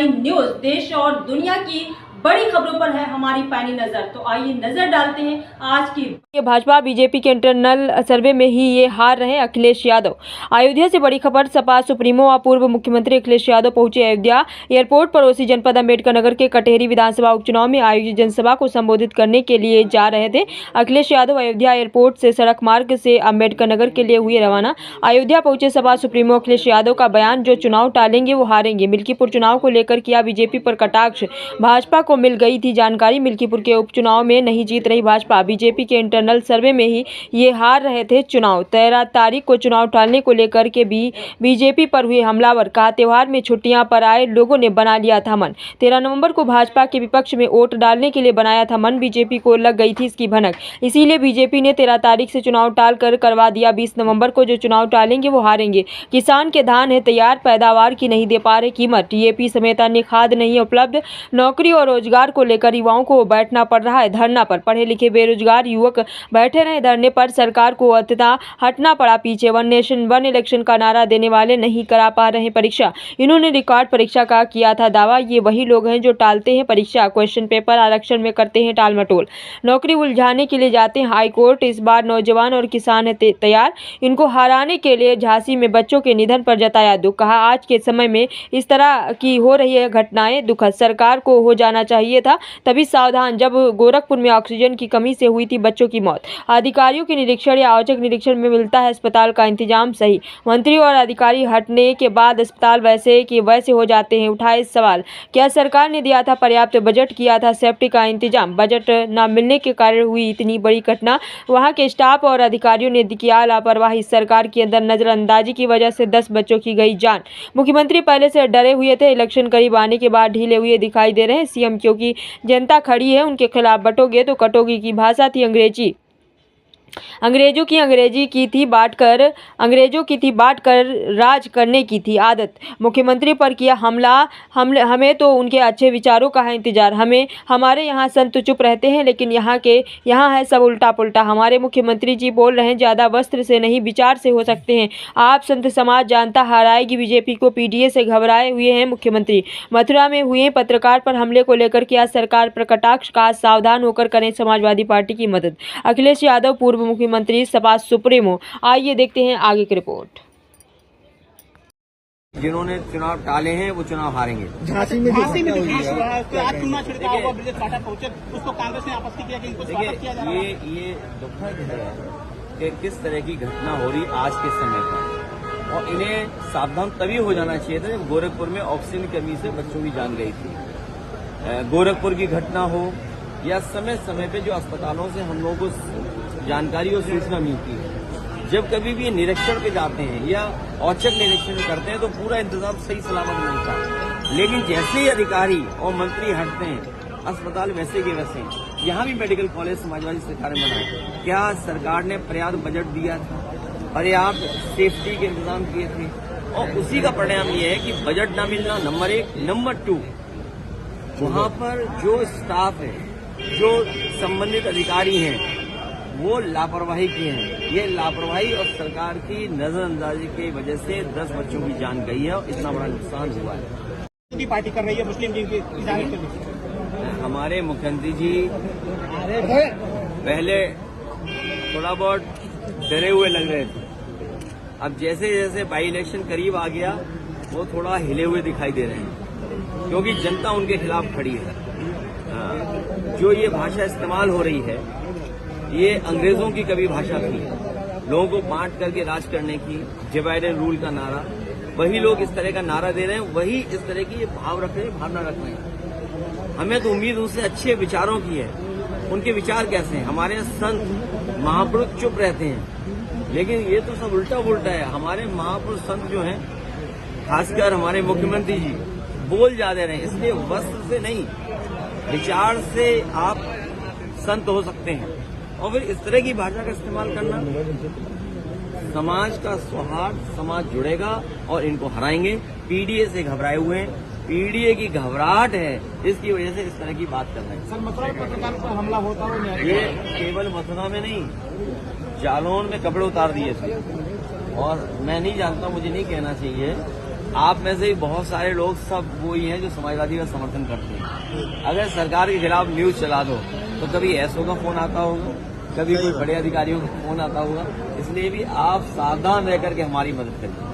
आई news, देश और दुनिया की बड़ी खबरों पर है हमारी पैनी नजर। तो आइए नजर डालते हैं आज की। भाजपा बीजेपी के इंटरनल सर्वे में ही ये हार रहे अखिलेश यादव। अयोध्या से बड़ी खबर, सपा सुप्रीमो व पूर्व मुख्यमंत्री अखिलेश यादव पहुंचे अयोध्या एयरपोर्ट। पड़ोसी जनपद अम्बेडकर नगर के कटेहरी विधानसभा उपचुनाव में आयोजित जनसभा को संबोधित करने के लिए जा रहे थे। अखिलेश यादव अयोध्या एयरपोर्ट से सड़क मार्ग से अम्बेडकर नगर के लिए हुए रवाना। अयोध्या पहुंचे सपा सुप्रीमो अखिलेश यादव का बयान, जो चुनाव टालेंगे वो हारेंगे। मिल्कीपुर चुनाव को लेकर किया बीजेपी पर कटाक्ष, भाजपा को मिल गई थी जानकारी। मिल्कीपुर के उपचुनाव में नहीं जीत रही भाजपा, बीजेपी के इंटरनल सर्वे में ही ये हार रहे थे चुनाव। 13 तारीख को चुनाव टालने को लेकर के भी बीजेपी पर हुए हमलावर। कहा, त्योहार में छुट्टियां पर आए लोगों ने बना लिया था मन। 13 नवंबर को भाजपा के विपक्ष में वोट डालने के लिए बनाया था मन, बीजेपी को लग गई थी इसकी भनक। इसीलिए बीजेपी ने 13 तारीख से चुनाव टाल कर करवा दिया 20 नवंबर को। जो चुनाव टालेंगे वो हारेंगे। किसान के धान है तैयार, पैदावार की नहीं दे पा रहे कीमत। टीएपी समेत अन्य खाद नहीं उपलब्ध। नौकरी और रोजगार को लेकर युवाओं को बैठना पड़ रहा है धरना पर। पढ़े लिखे बेरोजगार युवक बैठे रहे धरने पर, सरकार को अंततः हटना पड़ा पीछे। वन नेशन वन इलेक्शन का नारा देने वाले नहीं करा पा रहे परीक्षा। इन्होंने रिकॉर्ड परीक्षा का किया था दावा। ये वही लोग हैं जो टालते हैं परीक्षा। क्वेश्चन पेपर आरक्षण में करते हैं टाल मटोल। नौकरी उलझाने के लिए जाते हैं हाई कोर्ट। इस बार नौजवान और किसान है तैयार। इनको हराने के लिए झांसी में बच्चों के निधन पर जताया दुख। कहा, आज के समय में इस तरह की हो रही है घटनाएं दुखद। सरकार को हो जाना चाहिए था तभी सावधान, जब गोरखपुर में ऑक्सीजन की कमी से हुई थी बच्चों की मौत। अधिकारियों के निरीक्षण या औचक निरीक्षण में मिलता है अस्पताल का इंतजाम सही। मंत्री और अधिकारी हटने के बाद अस्पताल वैसे के वैसे हो जाते हैं। उठाए सवाल, क्या सरकार ने दिया था पर्याप्त बजट, किया था सेफ्टी का इंतजाम? बजट न मिलने के कारण हुई इतनी बड़ी घटना। वहां के स्टाफ और अधिकारियों ने किया लापरवाही। सरकार के अंदर नजरअंदाजी की वजह से 10 बच्चों की गई जान। मुख्यमंत्री पहले से डरे हुए थे, इलेक्शन करीब आने के बाद ढीले हुए दिखाई दे रहे हैं सीएम, क्योंकि जनता खड़ी है उनके खिलाफ। बटोगे तो कटोगी की भाषा थी अंग्रेजी। अंग्रेजों की थी बांट कर राज करने की थी आदत। मुख्यमंत्री पर किया हमला। हमें तो उनके अच्छे विचारों का है इंतजार। हमारे यहाँ संत चुप रहते हैं, लेकिन यहाँ है सब उल्टा पुल्टा। हमारे मुख्यमंत्री जी बोल रहे हैं ज्यादा वस्त्र से नहीं विचार से हो सकते हैं आप। संत समाज जानता हराएगी बीजेपी को, पीडीए से घबराए हुए हैं मुख्यमंत्री। मथुरा में हुए पत्रकार पर हमले को लेकर किया सरकार पर कटाक्ष। का सावधान होकर करें समाजवादी पार्टी की मदद। अखिलेश यादव पूर्व मुख्यमंत्री सपा सुप्रीमो। आइए देखते हैं आगे की रिपोर्ट। जिन्होंने चुनाव टाले हैं वो चुनाव हारेंगे। झांसी में आज चुनाव छिड़काव हुआ, ब्रिजेश पाठक पहुंचे, उसको कांग्रेस ने आपत्ति किया कि इनको स्वागत किया जा रहा है। ये दुखद है कि किस तरह की घटना हो रही आज के समय पर, और इन्हें सावधान तभी हो जाना चाहिए था जब गोरखपुर में ऑक्सीजन की कमी से बच्चों की जान गई थी। गोरखपुर की घटना हो या समय समय पे जो अस्पतालों से हम लोगों को जानकारी और सूचना मिलती है, जब कभी भी निरीक्षण पे जाते हैं या औचक निरीक्षण करते हैं तो पूरा इंतजाम सही सलामत मिलता है। लेकिन जैसे ही अधिकारी और मंत्री हटते हैं, अस्पताल वैसे के वैसे। यहाँ भी मेडिकल कॉलेज समाजवादी सरकार ने बनाया। क्या सरकार ने पर्याप्त बजट दिया था, पर्याप्त सेफ्टी के इंतजाम किए थे? और उसी का परिणाम ये है कि बजट न मिलना नंबर 1। नंबर 2, वहाँ पर जो स्टाफ है, जो संबंधित अधिकारी हैं, वो लापरवाही किए हैं। ये लापरवाही और सरकार की नजरअंदाजी की वजह से 10 बच्चों की जान गई है और इतना बड़ा नुकसान हुआ है। की पार्टी कर रही है मुस्लिम लीग की जानिब से। हमारे मुख्यमंत्री जी पहले थोड़ा बहुत डरे हुए लग रहे थे, अब जैसे जैसे बाई इलेक्शन करीब आ गया वो थोड़ा हिले हुए दिखाई दे रहे हैं, क्योंकि जनता उनके खिलाफ खड़ी है। जो ये भाषा इस्तेमाल हो रही है, ये अंग्रेजों की कभी भाषा थी, लोगों को बांट करके राज करने की, डिवाइड एंड रूल का नारा। वही लोग इस तरह का नारा दे रहे हैं, वही इस तरह की ये भाव रख रहे हैं, भावना रख रहे हैं। हमें तो उम्मीद उनसे अच्छे विचारों की है। उनके विचार कैसे हैं? हमारे संत महापुरुष चुप रहते हैं, लेकिन ये तो सब उल्टा पुल्टा है। हमारे महापुरुष संत जो हैं, खासकर हमारे मुख्यमंत्री जी, बोल ज्यादा रहे हैं। इसलिए वस्त्र से नहीं, विचार से आप संत हो सकते हैं, और फिर इस तरह की भाषा का इस्तेमाल करना, समाज का सौहार्द, समाज जुड़ेगा और इनको हराएंगे। पीडीए से घबराए हुए हैं, पीडीए की घबराहट है, इसकी वजह से इस तरह की बात कर रहे हैं। सर, मथुरा पत्रकार पर हमला होता हो, ये केवल मथुरा में नहीं, जालौन में कपड़े उतार दिए थे। और मैं नहीं जानता, मुझे नहीं कहना चाहिए, आप में से भी बहुत सारे लोग सब वो ही हैं जो समाजवादी का समर्थन करते हैं। अगर सरकार के खिलाफ न्यूज चला दो तो कभी एसओ का फोन आता होगा, कभी कोई बड़े अधिकारियों का फोन आता होगा। इसलिए भी आप सावधान रह करके हमारी मदद करिए।